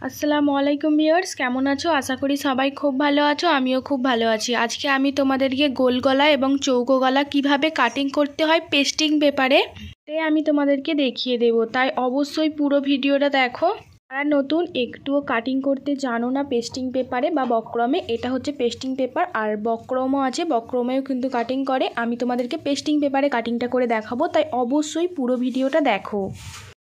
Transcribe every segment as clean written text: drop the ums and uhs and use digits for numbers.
আসসালামু আলাইকুম ভিউয়ার্স, কেমন আছো? আশা করি সবাই খুব ভালো আছো। আমিও খুব ভালো আছি। আজকে আমি তোমাদেরকে গোল গলা এবং চৌকো গলা কিভাবে কাটিং করতে হয় পেস্টিং পেপারে আমি তোমাদেরকে দেখিয়ে দেব। তাই অবশ্যই পুরো ভিডিওটা দেখো। যারা নতুন একটুও কাটিং করতে জানো না পেস্টিং পেপারে বা বক্রমে, এটা হচ্ছে পেস্টিং পেপার। আর বক্রমও আছে, বক্রমেও কিন্তু কাটিং করে। আমি তোমাদেরকে পেস্টিং পেপারে কাটিংটা করে দেখাবো, তাই অবশ্যই পুরো ভিডিওটা দেখো।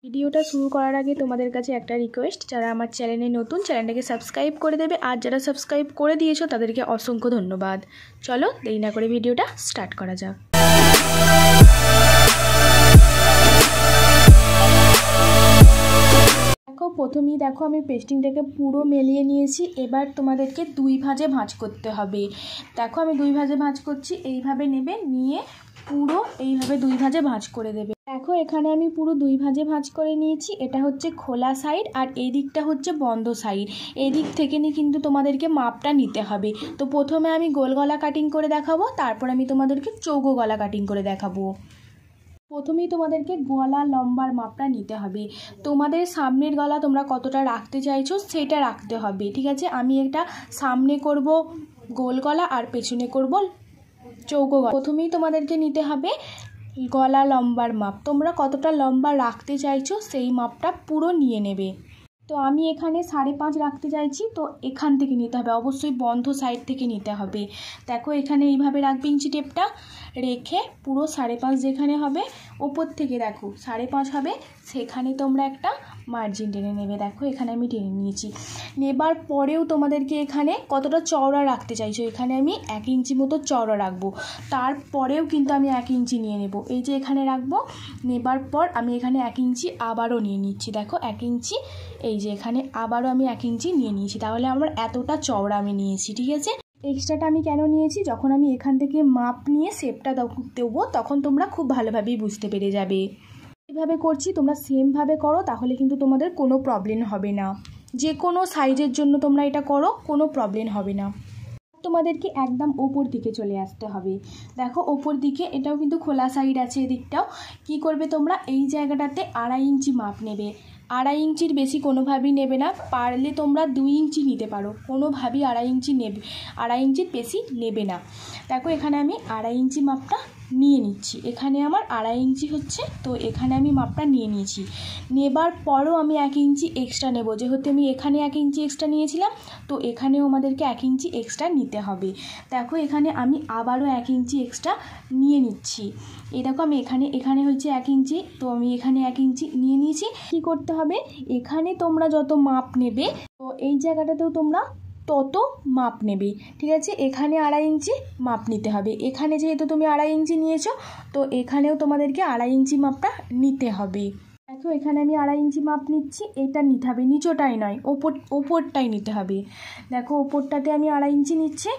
ভিডিওটা শুরু করার আগে তোমাদের কাছে একটা রিকোয়েস্ট, যারা আমার চ্যানেলে নতুন চ্যানেলটাকে সাবস্ক্রাইব করে দেবে, আর যারা সাবস্ক্রাইব করে দিয়েছো তাদেরকে অসংখ্য ধন্যবাদ। চলো দেরি না করে ভিডিওটা স্টার্ট করা যাক। দেখো প্রথমেই দেখো আমি পেস্টিংটাকে পুরো মেলিয়ে নিয়েছি। এবার তোমাদেরকে দুই ভাঁজে ভাঁজ করতে হবে। দেখো আমি দুই ভাঁজে ভাঁজ করছি। এইভাবে নেবে, নিয়ে পুরো এইভাবে দুই ভাঁজে ভাঁজ করে দেবে। দেখো এখানে আমি পুরো দুই ভাঁজে ভাঁজ করে নিয়েছি। এটা হচ্ছে খোলা সাইড আর এই দিকটা হচ্ছে বন্ধ সাইড। এই দিক থেকে কিন্তু তোমাদেরকে মাপটা নিতে হবে। তো প্রথমে আমি গোল গলা কাটিং করে দেখাবো, তারপর আমি তোমাদেরকে চৌকো গলা কাটিং করে দেখাবো। প্রথমেই তোমাদেরকে গলা লম্বার মাপটা নিতে হবে। তোমাদের সামনের গলা তোমরা কতটা রাখতে চাইছো সেটা রাখতে হবে, ঠিক আছে? আমি এটা সামনে করব গোল গলা আর পেছনে করব চৌকো গলা। প্রথমেই তোমাদেরকে নিতে হবে গলা লম্বার মাপ। তোমরা কতটা লম্বা রাখতে চাইছো সেই মাপটা পুরো নিয়ে নেবে। তো আমি এখানে 5.5 রাখতে চাইছি, তো এখান থেকে নিতে হবে, অবশ্যই বন্ধ সাইড থেকে নিতে হবে। দেখো এখানে এইভাবে রাখবে ইঞ্চি টেপটা রেখে, পুরো 5.5 যেখানে হবে ওপর থেকে দেখো 5.5 হবে, সেখানে তোমরা একটা মার্জিন টেনে নেবে। দেখো এখানে আমি টেনে নিয়েছি। নেবার পরেও তোমাদেরকে এখানে কতটা চওড়া রাখতে চাইছো, এখানে আমি 1 ইঞ্চি মতো চওড়া রাখবো। তারপরেও কিন্তু আমি 1 ইঞ্চি নিয়ে নেব। এই যে এখানে রাখবো, নেবার পর আমি এখানে 1 ইঞ্চি আবারও নিয়ে নিচ্ছি। দেখো 1 ইঞ্চি, এই যে এখানে আবারও আমি 1 ইঞ্চি নিয়ে নিয়েছি। তাহলে আমার এতটা চওড়া আমি নিয়েছি, ঠিক আছে? এক্সট্রাটা আমি কেন নিয়েছি, যখন আমি এখান থেকে মাপ নিয়ে শেপটা দেবো তখন তোমরা খুব ভালোভাবেই বুঝতে পেরে যাবে। এইভাবে করছি, তোমরা সেমভাবে করো, তাহলে কিন্তু তোমাদের কোনো প্রবলেম হবে না। যে কোনো সাইজের জন্য তোমরা এটা করো, কোনো প্রবলেম হবে না। তোমাদেরকে একদম ওপর দিকে চলে আসতে হবে। দেখো ওপর দিকে এটাও কিন্তু খোলা সাইড আছে, এদিকটাও। কি করবে তোমরা, এই জায়গাটাতে 2.5 ইঞ্চি মাপ নেবে। 2.5 ইঞ্চির বেশি কোনোভাবেই নেবে না। পারলে তোমরা 2 ইঞ্চি নিতে পারো, কোনোভাবেই 2.5 ইঞ্চি নেবে, 2.5 ইঞ্চির বেশি নেবে না। দেখো এখানে আমি 2.5 ইঞ্চি মাপটা নিয়ে নিচ্ছি। এখানে আমার 2.5 ইঞ্চি হচ্ছে, তো এখানে আমি মাপটা নিয়ে নিয়েছি। নেবার পরও আমি 1 ইঞ্চি এক্সট্রা নেব, যেহেতু আমি এখানে 1 ইঞ্চি এক্সট্রা নিয়েছিলাম, তো এখানেও আমাদেরকে 1 ইঞ্চি এক্সট্রা নিতে হবে। দেখো এখানে আমি আবারও 1 ইঞ্চি এক্সট্রা নিয়ে নিচ্ছি। এই দেখো আমি এখানে হচ্ছে 1 ইঞ্চি, তো আমি এখানে 1 ইঞ্চি নিয়ে নিয়েছি। কী করতে হবে, এখানে তোমরা যত মাপ নেবে, তো এই জায়গাটাতেও তোমরা তত মাপ নেবে, ঠিক আছে? এখানে 2.5 ইঞ্চি মাপ নিতে হবে। এখানে যেহেতু তুমি 2.5 ইঞ্চি নিয়েছো, তো এখানেও তোমাদেরকে 2.5 ইঞ্চি মাপটা নিতে হবে। দেখো এখানে আমি 2.5 ইঞ্চি মাপ নিচ্ছি। এটা নিতে হবে, নিচোটাই নয়, ওপরটাই নিতে হবে। দেখো ওপরটাতে আমি 2.5 ইঞ্চি নিচ্ছি।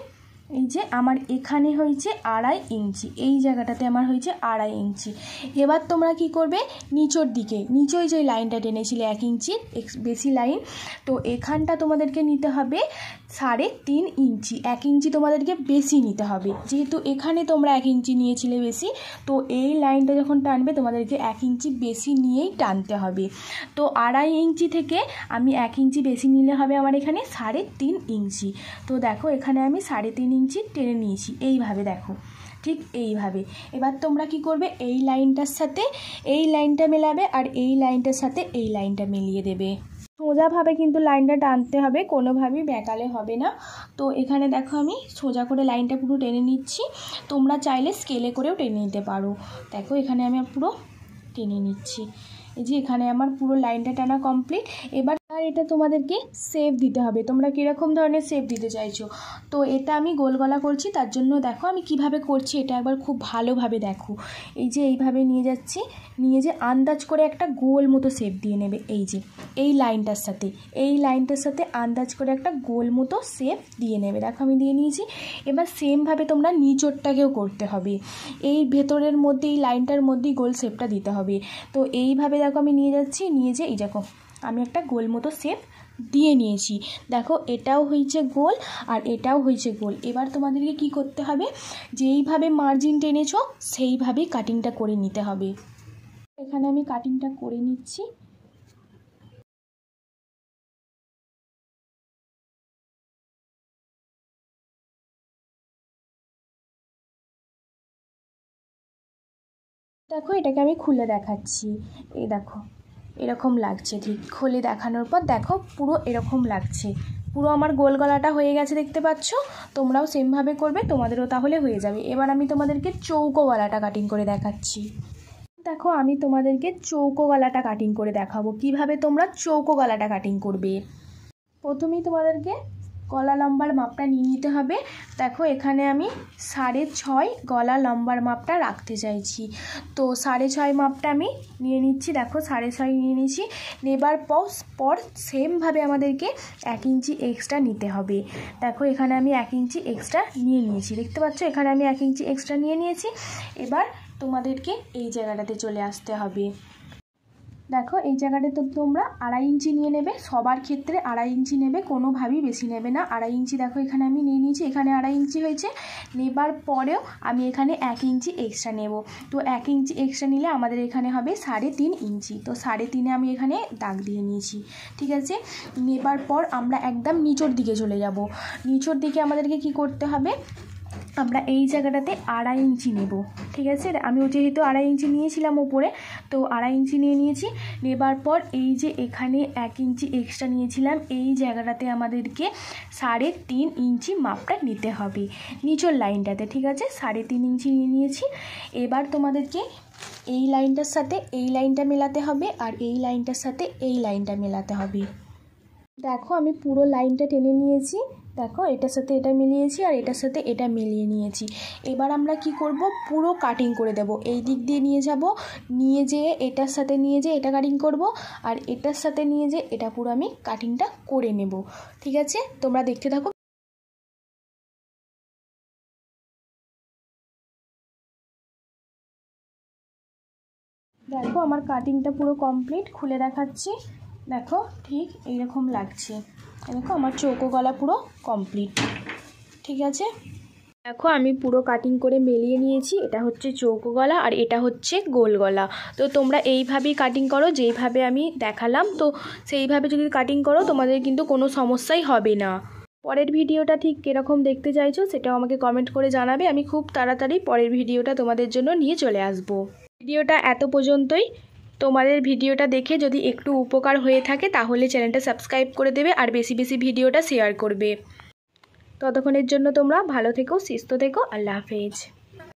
এই যে আমার এখানে হয়েছে 2.5 ইঞ্চি, এই জায়গাটাতে আমার হয়েছে 2.5 ইঞ্চি। এবার তোমরা কি করবে, নিচের দিকে, নিচেই যে লাইনটা টেনেছিলে 1 ইঞ্চির বেশি লাইন, তো এখানটা তোমাদেরকে নিতে হবে 3.5 ইঞ্চি। 1 ইঞ্চি তোমাদেরকে বেশি নিতে হবে, যেহেতু এখানে তোমরা 1 ইঞ্চি নিয়েছিলে বেশি, তো এই লাইনটা যখন টানবে তোমাদেরকে 1 ইঞ্চি বেশি নিয়েই টানতে হবে। তো 2.5 ইঞ্চি থেকে আমি 1 ইঞ্চি বেশি নিলে হবে আমার এখানে 3.5 ইঞ্চি। তো দেখো এখানে আমি 3.5 ইঞ্চি টেনে নিয়েছি, এইভাবে দেখো, ঠিক এইভাবে। এবার তোমরা কি করবে, এই লাইনটার সাথে এই লাইনটা মেলাবে, আর এই লাইনটার সাথে এই লাইনটা মিলিয়ে দেবে। সোজাভাবে কিন্তু লাইনটা টানতে হবে, কোনোভাবেই বেঁকালে হবে না। তো এখানে দেখো আমি সোজা করে লাইনটা পুরো টেনে নিচ্ছি। তোমরা চাইলে স্কেলে করেও টেনে নিতে পারো। দেখো এখানে আমি পুরো টেনে নিচ্ছি। এই যে এখানে আমার পুরো লাইনটা টানা কমপ্লিট। এবার এটা তোমাদেরকে শেপ দিতে হবে, তোমরা কীরকম ধরনের শেপ দিতে চাইছো। তো এটা আমি গোল গলা করছি, তার জন্য দেখো আমি কিভাবে করছি এটা একবার খুব ভালোভাবে দেখো। এই যে এইভাবে নিয়ে যাচ্ছি, নিয়ে যে আন্দাজ করে একটা গোল মতো শেপ দিয়ে নেবে। এই যে এই লাইনটার সাথে আন্দাজ করে একটা গোল মতো শেপ দিয়ে নেবে। দেখো আমি দিয়ে নিয়েছি। এবার সেমভাবে তোমরা নিচেরটাকেও করতে হবে। এই ভেতরের মধ্যে, এই লাইনটার মধ্যেই গোল শেপটা দিতে হবে। তো এইভাবে দেখো আমি নিয়ে যাচ্ছি, নিয়ে যে এই দেখো আমি একটা গোল মতো শেপ দিয়ে নিয়েছি। দেখো এটাও হয়েছে গোল আর এটাও হয়েছে গোল। এবার তোমাদেরকে কি করতে হবে, যেইভাবে মার্জিন টেনেছো সেইভাবেই কাটিংটা করে নিতে হবে। এখানে আমি কাটিংটা করে নিচ্ছি। দেখো এটাকে আমি খুলে দেখাচ্ছি, এই দেখো এরকম লাগছে। ঠিক খুলে দেখানোর পর দেখো পুরো এরকম লাগছে, পুরো আমার গোল গলাটা হয়ে গেছে দেখতে পাচ্ছ। তোমরাও সেমভাবে করবে, তোমাদেরও তাহলে হয়ে যাবে। এবার আমি তোমাদেরকে চৌকো গলাটা কাটিং করে দেখাচ্ছি। দেখো আমি তোমাদেরকে চৌকো গলাটা কাটিং করে দেখাবো, কিভাবে তোমরা চৌকো গলাটা কাটিং করবে। প্রথমেই তোমাদেরকে গলা লম্বার মাপটা নিয়ে নিতে হবে। দেখো এখানে আমি 6.5 গলা লম্বার মাপটা রাখতে চাইছি, তো 6.5 মাপটা আমি নিয়ে নিচ্ছি। দেখো 6.5 নিয়ে নিয়েছি। নেবার পর সেমভাবে আমাদেরকে 1 ইঞ্চি এক্সট্রা নিতে হবে। দেখো এখানে আমি 1 ইঞ্চি এক্সট্রা নিয়ে নিয়েছি, দেখতে পাচ্ছ এখানে আমি 1 ইঞ্চি এক্সট্রা নিয়ে নিয়েছি। এবার তোমাদেরকে এই জায়গাটাতে চলে আসতে হবে। দেখো এই জায়গাটাতে তোমরা 2.5 ইঞ্চি নিয়ে নেবে, সবার ক্ষেত্রে 2.5 ইঞ্চি নেবে, কোনোভাবেই বেশি নেবে না। 2.5 ইঞ্চি দেখো এখানে আমি নিয়ে নিয়েছি, এখানে 2.5 ইঞ্চি হয়েছে। নেবার পরেও আমি এখানে 1 ইঞ্চি এক্সট্রা নেব, তো 1 ইঞ্চি এক্সট্রা নিলে আমাদের এখানে হবে 3.5 ইঞ্চি, তো 3.5 আমি এখানে দাগ দিয়ে নিয়েছি। ঠিক আছে, নেবার পর আমরা একদম নিচের দিকে চলে যাব। নিচের দিকে আমাদেরকে কি করতে হবে, আমরা এই জায়গাটাতে 2.5 ইঞ্চি নেব। ঠিক আছে, আমি যেহেতু 2.5 ইঞ্চি নিয়েছিলাম ওপরে, তো 2.5 ইঞ্চি নিয়ে নিয়েছি। নেবার পর এই যে এখানে 1 ইঞ্চি এক্সট্রা নিয়েছিলাম, এই জায়গাটাতে আমাদেরকে 3.5 ইঞ্চি মাপটা নিতে হবে নিচের লাইনটাতে। ঠিক আছে, 3.5 ইঞ্চি নিয়ে নিয়েছি। এবার তোমাদেরকে এই লাইনটার সাথে এই লাইনটা মেলাতে হবে, আর এই লাইনটার সাথে এই লাইনটা মেলাতে হবে। দেখো আমি পুরো লাইনটা টেনে নিয়েছি, দেখো এটার সাথে এটা মিলিয়েছি আর এটার সাথে এটা মিলিয়ে নিয়েছি। এবার আমরা কি করব, পুরো কাটিং করে দেব। এই দিক দিয়ে নিয়ে যাব, নিয়ে যেয়ে এটার সাথে নিয়ে যেয়ে এটা কাটিং করব, আর এটার সাথে নিয়ে যেয়ে এটা পুরো আমি কাটিংটা করে নেব। ঠিক আছে, তোমরা দেখতে থাকো। দেখো আমার কাটিংটা পুরো কমপ্লিট, খুলে দেখাচ্ছি। দেখো ঠিক এইরকম লাগছে। দেখো আমার চৌকো গলা পুরো কমপ্লিট। ঠিক আছে, দেখো আমি পুরো কাটিং করে মিলিয়ে নিয়েছি। এটা হচ্ছে চৌকো গলা আর এটা হচ্ছে গোল গলা। তো তোমরা এইভাবেই কাটিং করো, যেইভাবে আমি দেখালাম, তো সেইভাবে যদি কাটিং করো তোমাদের কিন্তু কোনো সমস্যাই হবে না। পরের ভিডিওটা ঠিক কীরকম দেখতে চাইছো সেটাও আমাকে কমেন্ট করে জানাবে, আমি খুব তাড়াতাড়ি পরের ভিডিওটা তোমাদের জন্য নিয়ে চলে আসব। ভিডিওটা এত পর্যন্তই। তোমাদের ভিডিওটা দেখে যদি একটু উপকার হয়ে থাকে তাহলে চ্যানেলটা সাবস্ক্রাইব করে দেবে আর বেশি বেশি ভিডিওটা শেয়ার করবে। ততক্ষণের জন্য তোমরা ভালো থেকো, সুস্থ থেকো, আল্লাহ হাফেজ।